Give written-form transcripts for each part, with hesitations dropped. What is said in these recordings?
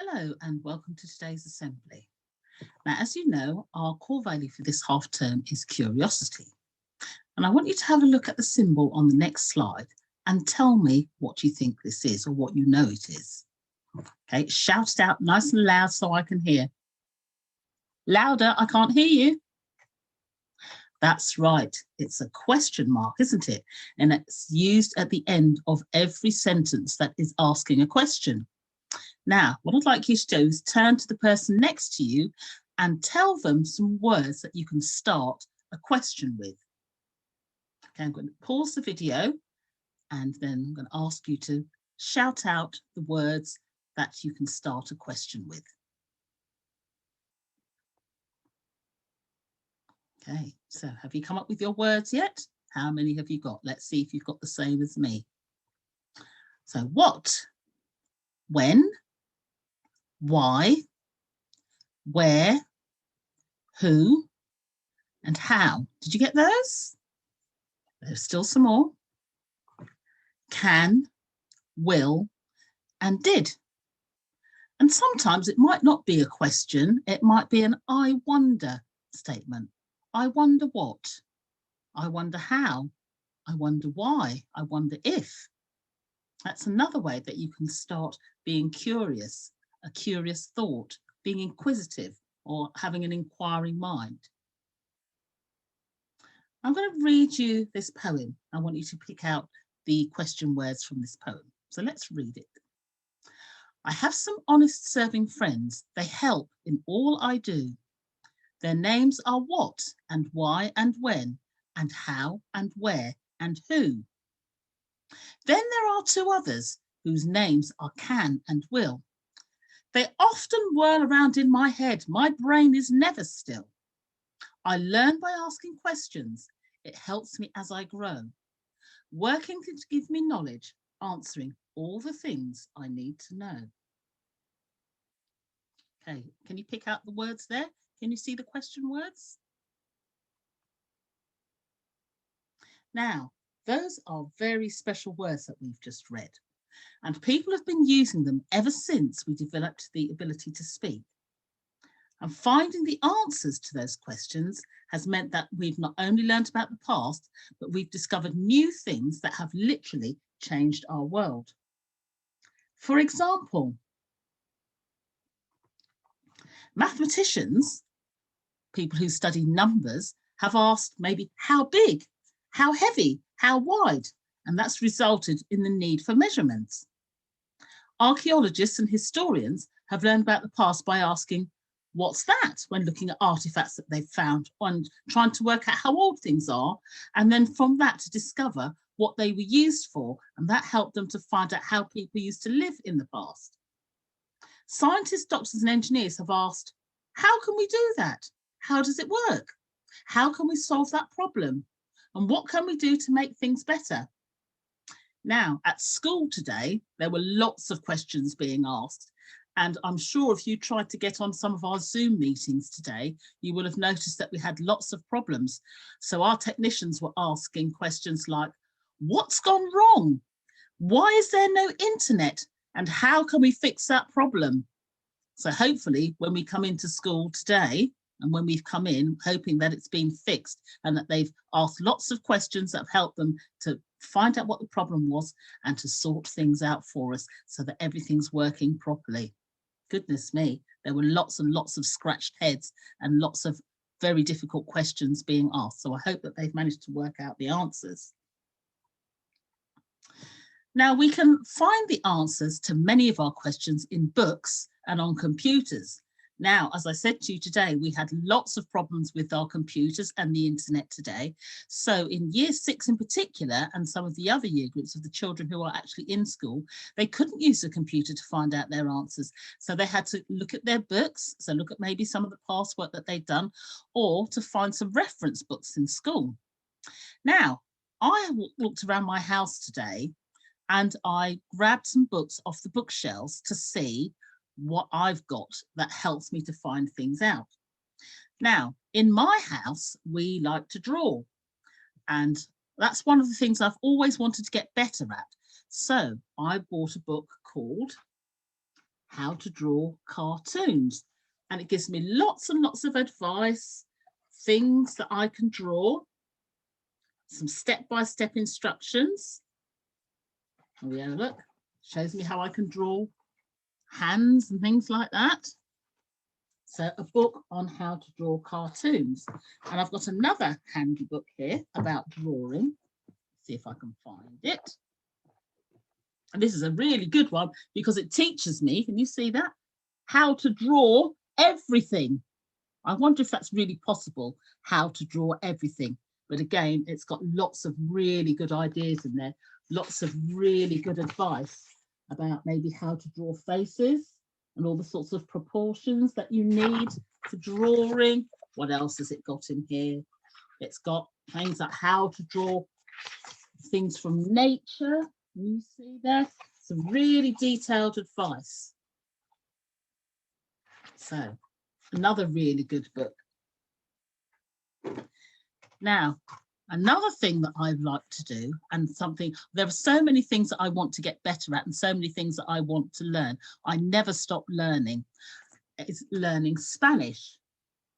Hello and welcome to today's assembly. Now, as you know, our core value for this half term is curiosity. And I want you to have a look at the symbol on the next slide and tell me what you think this is or what you know it is. Okay, shout it out nice and loud so I can hear. Louder, I can't hear you. That's right, it's a question mark, isn't it? And it's used at the end of every sentence that is asking a question. Now, what I'd like you to do is turn to the person next to you and tell them some words that you can start a question with. Okay, I'm going to pause the video and then I'm going to ask you to shout out the words that you can start a question with. Okay, so have you come up with your words yet? How many have you got? Let's see if you've got the same as me. So what, when, why, where, who, and how. Did you get those? There's still some more. Can, will, and did. And sometimes it might not be a question, it might be an I wonder statement. I wonder what? I wonder how? I wonder why? I wonder if. That's another way that you can start being curious, a curious thought, being inquisitive, or having an inquiring mind. I'm going to read you this poem. I want you to pick out the question words from this poem. So let's read it. I have some honest serving friends. They help in all I do. Their names are what and why and when and how and where and who. Then there are two others whose names are can and will. They often whirl around in my head. My brain is never still. I learn by asking questions. It helps me as I grow, working to give me knowledge, answering all the things I need to know. Okay, can you pick out the words there? Can you see the question words? Now, those are very special words that we've just read, and people have been using them ever since we developed the ability to speak. And finding the answers to those questions has meant that we've not only learned about the past, but we've discovered new things that have literally changed our world. For example, mathematicians, people who study numbers, have asked maybe how big, how heavy, how wide, and that's resulted in the need for measurements. Archaeologists and historians have learned about the past by asking, what's that, when looking at artifacts that they've found and trying to work out how old things are, and then from that to discover what they were used for, and that helped them to find out how people used to live in the past. Scientists, doctors and engineers have asked, how can we do that? How does it work? How can we solve that problem? And what can we do to make things better? Now, at school today, there were lots of questions being asked. And I'm sure if you tried to get on some of our Zoom meetings today, you will have noticed that we had lots of problems. So our technicians were asking questions like, what's gone wrong? Why is there no internet? And how can we fix that problem? So hopefully when we come into school today, and when we've come in, hoping that it's been fixed and that they've asked lots of questions that have helped them to find out what the problem was and to sort things out for us so that everything's working properly. Goodness me, there were lots and lots of scratched heads and lots of very difficult questions being asked. So I hope that they've managed to work out the answers. Now we can find the answers to many of our questions in books and on computers. Now, as I said to you today, we had lots of problems with our computers and the internet today. So in year 6 in particular, and some of the other year groups of the children who are actually in school, they couldn't use a computer to find out their answers. So they had to look at their books, so look at maybe some of the past work that they'd done, or to find some reference books in school. Now, I walked around my house today and I grabbed some books off the bookshelves to see what I've got that helps me to find things out. Now, in my house, we like to draw, and that's one of the things I've always wanted to get better at. So I bought a book called how to draw cartoons. And it gives me lots and lots of advice, things that I can draw, some step-by-step instructions. And we have a look, shows me how I can draw hands and things like that. So a book on how to draw cartoons. And I've got another handy book here about drawing. See if I can find it. And this is a really good one because it teaches me, can you see that? How to draw everything. I wonder if that's really possible, how to draw everything. But again, it's got lots of really good ideas in there, lots of really good advice about maybe how to draw faces and all the sorts of proportions that you need for drawing. What else has it got in here? It's got things like how to draw things from nature. You see there? Some really detailed advice. So, another really good book. Now, another thing that I like to do, and something, there are so many things that I want to get better at and so many things that I want to learn. I never stop learning. It's learning Spanish.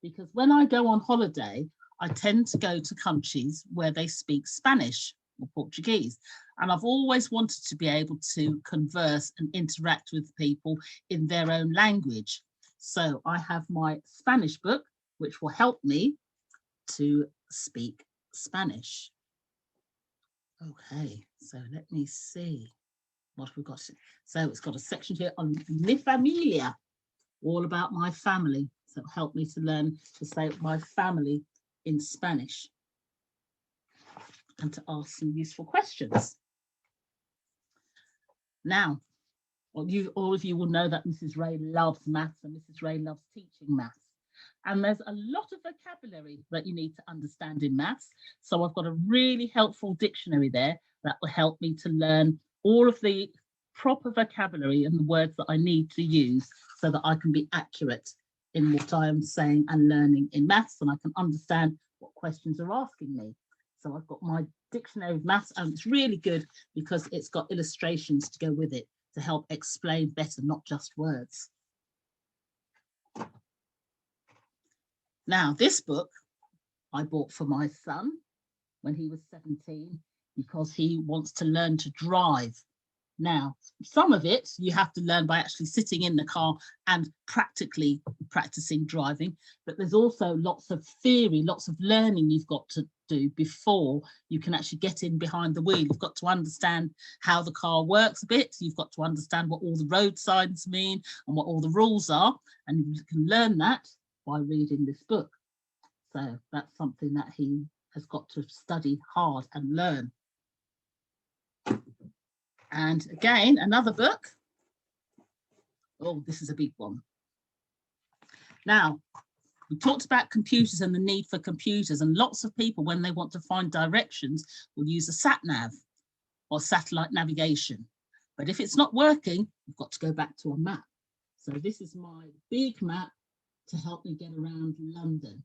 Because when I go on holiday, I tend to go to countries where they speak Spanish or Portuguese. And I've always wanted to be able to converse and interact with people in their own language. So I have my Spanish book, which will help me to speak Spanish. Okay, so let me see what we've got. So it's got a section here on mi familia, all about my family. So it'll help me to learn to say my family in Spanish and to ask some useful questions. Now, all of you will know that Mrs. Wray loves maths and Mrs. Wray loves teaching maths. And there's a lot of vocabulary that you need to understand in maths. So I've got a really helpful dictionary there that will help me to learn all of the proper vocabulary and the words that I need to use so that I can be accurate in what I am saying and learning in maths, and I can understand what questions are asking me. So I've got my dictionary of maths, and it's really good because it's got illustrations to go with it to help explain better, not just words. Now, this book I bought for my son when he was 17 because he wants to learn to drive. Now, some of it you have to learn by actually sitting in the car and practically practicing driving, but there's also lots of theory, lots of learning you've got to do before you can actually get in behind the wheel. You've got to understand how the car works a bit. You've got to understand what all the road signs mean and what all the rules are, and you can learn that by reading this book. So that's something that he has got to study hard and learn. And again, another book. Oh, this is a big one. Now, we talked about computers and the need for computers, and lots of people, when they want to find directions, will use a sat-nav or satellite navigation. But if it's not working, you've got to go back to a map. So this is my big map to help me get around London.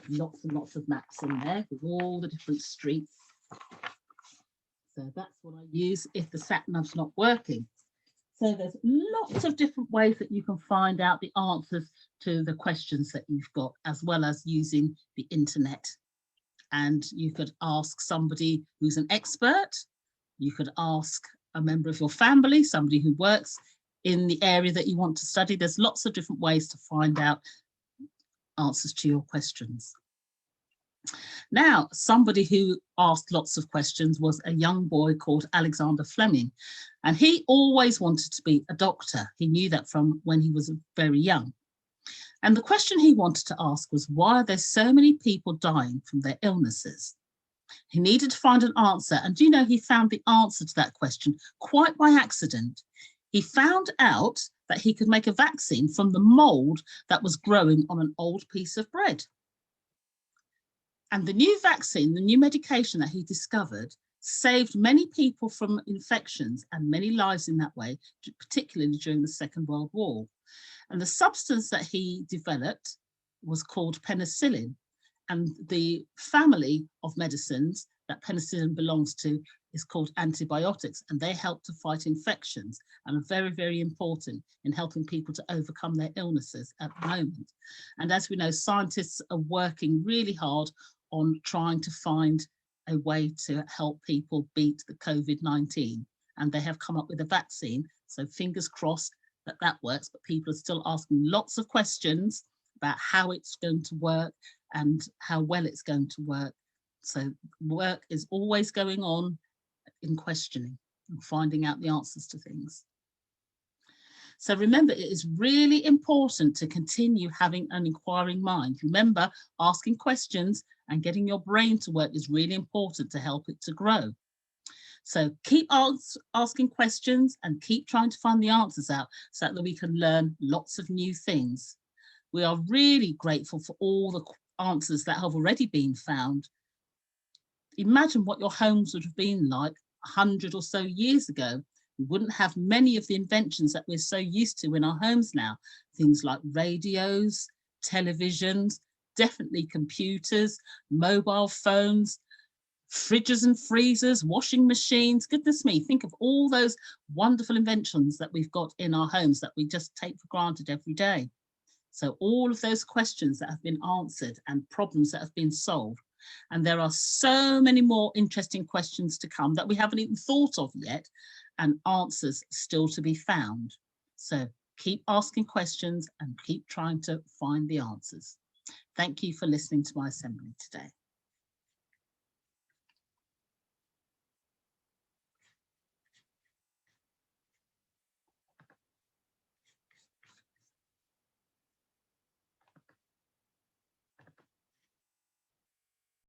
Lots and lots of maps in there with all the different streets. So that's what I use if the sat-nav's not working. So there's lots of different ways that you can find out the answers to the questions that you've got, as well as using the internet. And you could ask somebody who's an expert. You could ask a member of your family, somebody who works in the area that you want to study. There's lots of different ways to find out answers to your questions. Now, somebody who asked lots of questions was a young boy called Alexander Fleming, and he always wanted to be a doctor. He knew that from when he was very young. And the question he wanted to ask was, why are there so many people dying from their illnesses? He needed to find an answer, and do you know, he found the answer to that question quite by accident. He found out that he could make a vaccine from the mold that was growing on an old piece of bread. And the new vaccine, the new medication that he discovered, saved many people from infections and many lives in that way, particularly during the Second World War. And the substance that he developed was called penicillin. And the family of medicines that penicillin belongs to is called antibiotics, and they help to fight infections and are very, very important in helping people to overcome their illnesses at the moment. And as we know, scientists are working really hard on trying to find a way to help people beat the COVID-19, and they have come up with a vaccine. So fingers crossed that that works, but people are still asking lots of questions about how it's going to work and how well it's going to work. So work is always going on in questioning and finding out the answers to things. So remember, it is really important to continue having an inquiring mind. Remember, asking questions and getting your brain to work is really important to help it to grow. So keep asking questions and keep trying to find the answers out so that we can learn lots of new things. We are really grateful for all the answers that have already been found. Imagine what your homes would have been like 100 or so years ago. We wouldn't have many of the inventions that we're so used to in our homes now. Things like radios, televisions, definitely computers, mobile phones, fridges and freezers, washing machines. Goodness me, think of all those wonderful inventions that we've got in our homes that we just take for granted every day. So all of those questions that have been answered and problems that have been solved. And there are so many more interesting questions to come that we haven't even thought of yet, and answers still to be found. So keep asking questions and keep trying to find the answers. Thank you for listening to my assembly today.